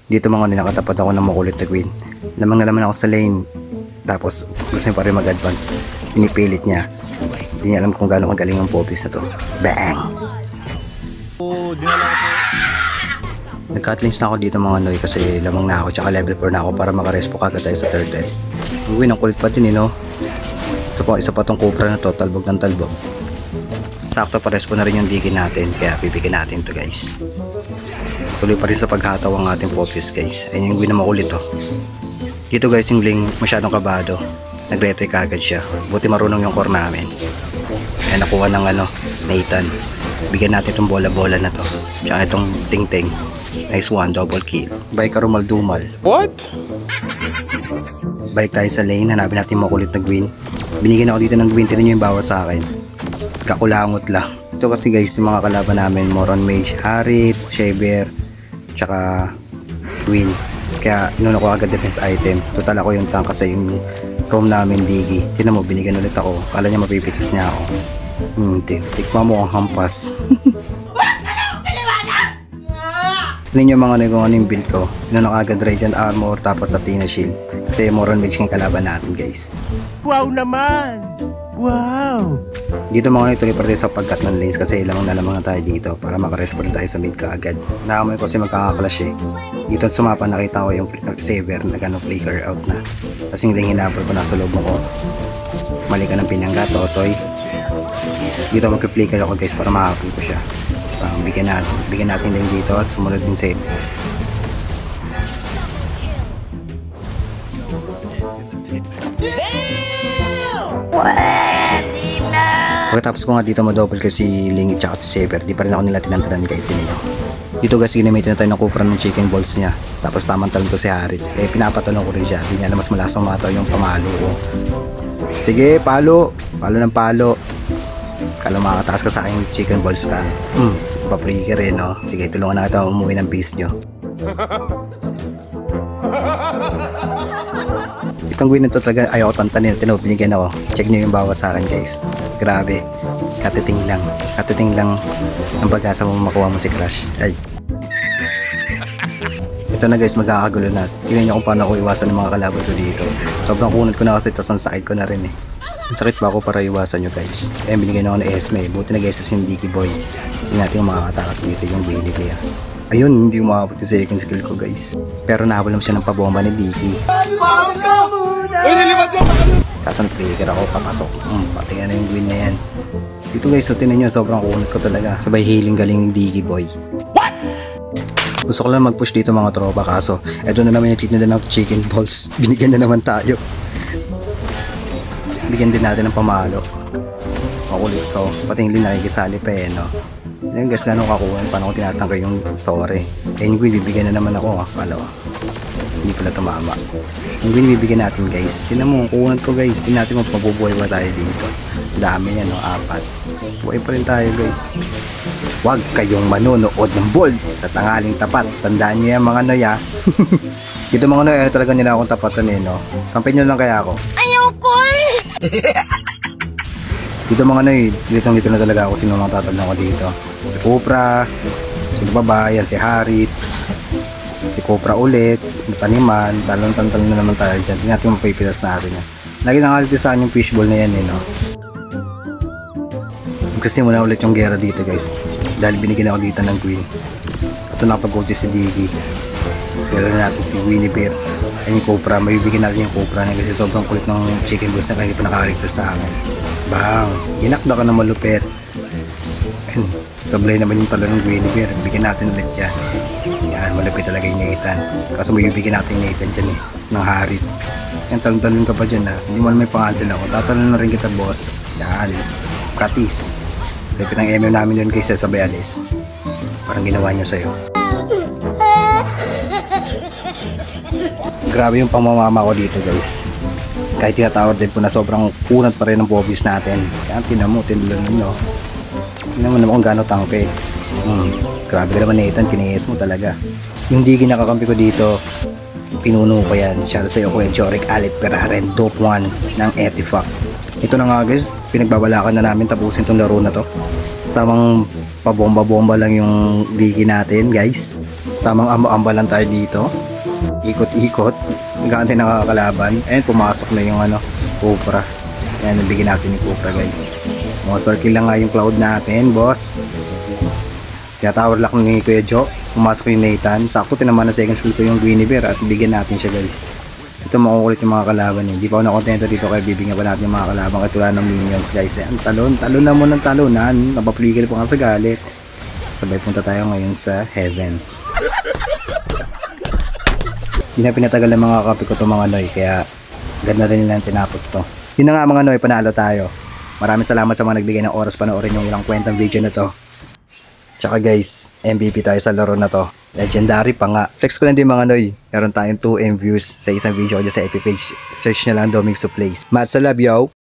Dito mga nakatapat ako ng makulit na queen. Lamang na naman ako sa lane. Tapos gusto niya pa rin mag-advance. Pinipilit niya. Hindi niya alam kung gaano kagaling ang popis na to. Bang! Nagka-clinch na ako dito mga noy kasi lamang na ako tsaka level 4 na ako para makarespo kagad tayo sa turtle. Uy, ang kulit pa din no. Ito po isa pa tong cobra na to, talbog ng talbog. Sakto parespo na rin yung digi natin kaya bibigyan natin to guys. Tuloy pa rin sa paghataw ang ating popis guys. Ayun yung win na makulit oh. Dito guys yung Ling masyadong kabado. Nagre-retry kagad siya. Buti marunong yung core namin. Ay nakuha ng Nathan. Bigyan natin itong bola-bola na to. Tsaka itong ting-ting. Nice one, double kill. Balik ka rumal-dumal. What? Balik tayo sa lane. Hanapin natin yung makulit na Gwyn. Binigyan ako dito ng Gwyn. Tinan nyo yung bawas sa akin. Kakulangot lang. Ito kasi guys yung mga kalaban namin. Moron Mage, Harit, Shaver, tsaka Gwyn. Kaya inuna ko agad defense item. Total ako yung tank kasi yung roam namin Digi. Tinan mo, binigyan ulit ako. Kala niya mapipitis niya ako. Tikma mo ang hampas. Tignan nyo mga kung ano yung build ko. Inuna ko agad Radiant Armor tapos Athena Shield. Kasi Moron Mage yung kalaban natin guys. Wow naman! Wow! Dito mga tuloy pa tayo sa pagkat ng lanes kasi lamang na lamang tayo dito para makarespond tayo sa mid kaagad. Nakamoy ko kasi magkakaklash eh. Dito sa mapa nakita ko yung saver na flicker out na. Kasing ring hinabol ko nasa loob ko. Mali ka ng pinangga, Totoy. Dito mag-flicker ako guys para makakapin ko siya. Bigyan natin din dito at sumunod din sa pagkatapos ko nga dito ma-double kasi Ling at si Shaver, di pa rin ako nila tinantanan guys ninyo. Dito guys ginamit na tayo ng kupra ng chicken balls niya. Tapos tamang talon to si Harit. Eh pinapatalon ko rin siya. Di niya alam mas malasang mataw yung pamalo ko. Sige palo. Palo ng palo. Kala makakatakas ka sa akin chicken balls ka. Pa-free ka rin no. Sige tulungan na kita umuwi ng peace nyo. Itong Gwyn nito talaga ayaw ko tantanin. Binigyan ako. Check nyo yung bawas sa akin guys. Grabe. Katiting lang ang pag-asa mo makuha mo si Crush. Ay. Ito na guys, magkakagulo na. Tingnan nyo kung paano ako iwasan ng mga kalaban ko dito. Sobrang kunot ko na kasi tas ang sakit ko na rin eh. Ang sakit ba ako para iwasan nyo guys. Kaya binigyan ako ng Esme. Buti nag-SS yung Diki Boy. Hindi natin yung makakatakas dito yung Bailey Bear. Ayun, hindi umabot yung second skill ko guys. Pero nahabol naman siya ng pabomba ni Diki. Tapos nag-flicker ako, papasok. Pati nga na yung Gwyn na yan. Dito guys, so tinan nyo, sobrang kunot ko talaga. Sabay healing galing ng Digi Boy. What? Gusto ko lang mag-push dito mga tropa kaso eto na naman yung kit nila ng chicken balls. Binigyan na naman tayo. Bigyan din natin ng pamalo. Makulit ko. Pati yung nakikisali pa eh no. Ayun guys, gano'ng kakuha. Paano ko tinatangkay yung tore. Kaya yung Gwyn, bibigyan na naman ako. Palawa. Hindi pala tumama. Yung Gwyn, bibigyan natin guys. Tinan mo, kukunat ko guys. Tinan natin kung mabubuhay ba tayo dito. Dami yan no, 4. Buhay pa rin tayo guys. Huwag kayong manonood ng bold sa tanghaling tapat. Tandaan nyo yan mga noya. Dito mga noya, talaga nila akong tapatan eh no. Kampen nyo lang kaya ako. Ayaw ko Dito mga noy, dito na talaga ako sino mga tatandaan ko dito. Si Copra, sino ba ba? Yan si Harit, si Copra ulit, taniman, talon na naman tayo dyan. Tingnan natin mapipitas natin yan. Lagi nangalit sa akin yung fishball na yan eh no. Magsasimula ulit yung gera dito guys. Dahil binigyan ako dito ng Gwyn. Kaso nakapag-ulti si Digi. Pero natin si Winnie Bear. Ayun yung Copra, mabibigyan natin yung Copra na kasi sobrang kulit ng chicken balls na hindi pa nakakaligtas sa amin. Bang! Ginakda ka na malupit. Ayun, sablay naman yung talo ng Winnie Bear. Bigyan natin ulit yan. Yan, malupit talaga yung Nathan. Kaso mabibigyan natin yung Nathan dyan eh. Ng Harit. Yan, talon-talon ka pa dyan ha. Hindi mo may pangansel ako. Tatalon na rin kita boss. Yan. Katis. Lupit ang MM namin doon kaysa sa Bayalis. Parang ginawa niya sa'yo. Grabe yung pamamama ko dito guys. Kahit tinatawag din po na sobrang kunat pa rin ng bobbies natin. Kaya tinan mo, tinulan nyo. Tinan mo naman kung gano'ng tangke. Grabe naman Nathan, kinayes mo talaga. Yung Digi nakakampi ko dito, pinuno ko yan. Shout sa'yo ko yung Jorik Alit Peraren Dope 1 ng Etifac. Ito na nga guys, pinagbabalakan na namin tapusin tong laro na to. Tamang pabomba-bomba lang yung Digi natin guys. Tamang amba lang tayo dito. Ikot-ikot. Nagkakantay nakakalaban. And pumasok na yung Cobra. Ayan, nabigyan natin yung Cobra guys. Monster kill lang nga yung Cloud natin, boss. Kaya tower lock ni Kuya Jo. Pumasok yung Nathan. Sakto tinaman na second skill ko yung Guinevere at bigyan natin siya guys. Ito makukulit yung mga kalaban eh. Hindi pa ako nakontento dito kaya bibigyan pa natin yung mga kalaban kaya tulad ng minions guys. Ayan, talon na mo ng talonan. Napapligil pa nga sa galit. Sabay punta tayo ngayon sa heaven. Hindi na pinatagal ng mga kape ko itong mga Noy. Kaya ganda rin nilang tinapos to. Yun na nga mga Noy, panalo tayo. Maraming salamat sa mga nagbigay ng oras panoorin yung ilang kwentang video na to. Tsaka guys, MVP tayo sa laro na to. Legendary pa nga. Flex ko lang din mga Noy. Meron tayong 2M views sa isang video ko dyan sa FB page. Search na lang Doming's Plays. Mats, I love you.